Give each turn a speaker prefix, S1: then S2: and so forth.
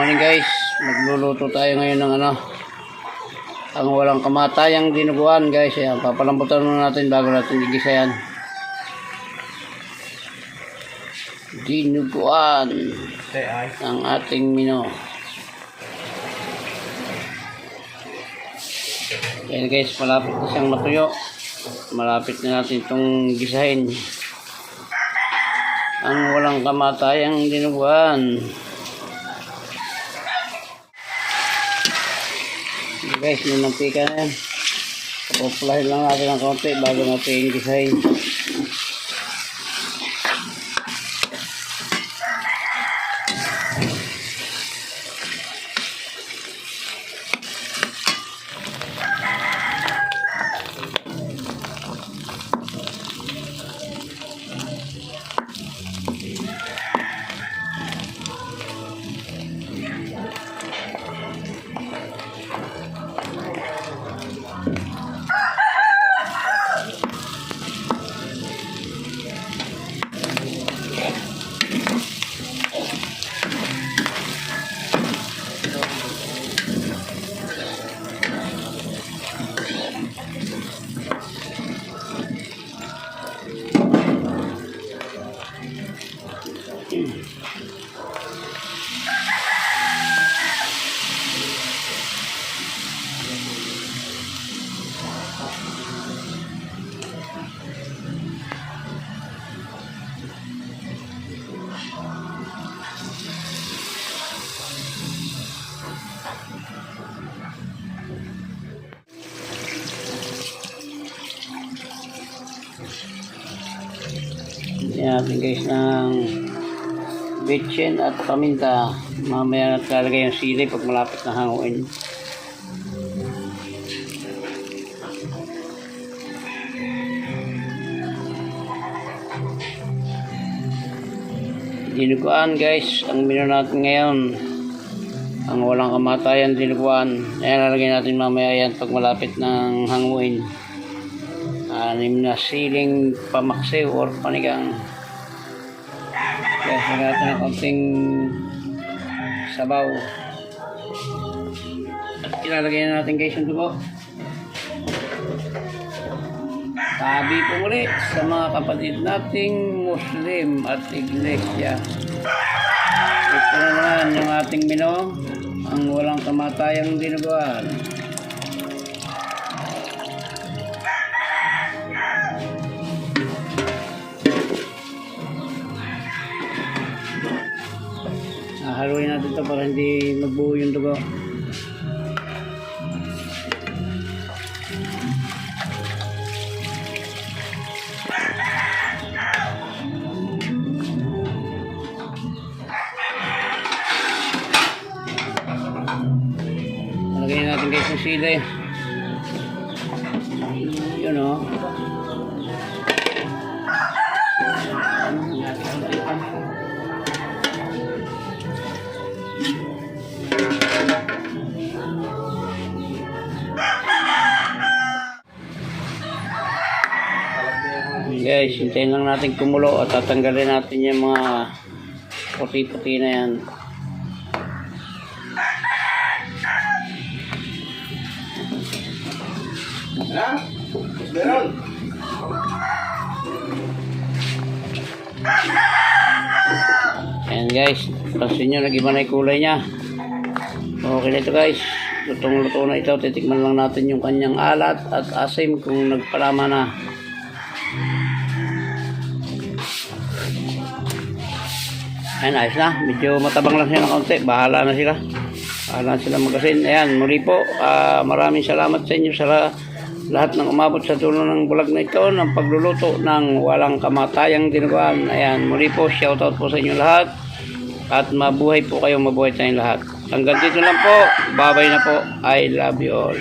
S1: morning guys, magluluto tayo ngayon ng ang walang kamatayang dinuguan guys. Ayan, papalambutan muna natin bago natin igisa yan. Dinuguan ang ating mino. Ayan guys, malapit na siyang matuyo. Malapit na natin itong gisahin. Ang walang kamatayang dinuguan. Guys, may mantika na yan. Papapulahin lang natin ng konti bago natin gisahin. Yan natin guys ng bitchin at paminta. Mamaya natin lalagay yung sili pag malapit na hanguin. Dinuguan guys, ang menu natin ngayon ang walang kamatayan dinuguan. Ayan, lalagay natin mamaya yan pag malapit ng hanguin. 6 na siling pamaksiw or panigang. Kaya lagyan natin ng konting sabaw. At ilalagay na natin guys yung dugo. Tabi po muli sa mga kapatid nating Muslim at Iglesia. Ito na naman yung ating menu, ang walang kamatayang dinuguan. Haluin natin ito para hindi magbuo yung dugo. Lagyan natin guys yung sili. Yun o. Guys, hintayin lang natin kumulo at tatanggalin natin yung mga puti-puti na yan. Ayan guys, pansin nyo nag-iba na yung kulay nya. Okay na ito guys, lutong-luto na ito. Titikman lang natin yung kanyang alat at asim kung nagparama na. Ayan, ayos na. Medyo matabang lang sila ng kaunti. Bahala na sila. Bahala na sila magasin. Ayan, muli po. Maraming salamat sa inyo sa lahat ng umabot sa tulong ng vlog na ito ng pagluluto ng walang kamatayang dinuguan. Ayan, muli po. Shoutout po sa inyo lahat. At mabuhay po kayo. Mabuhay tayong lahat. Hanggang dito lang po. Bye-bye na po. I love you all.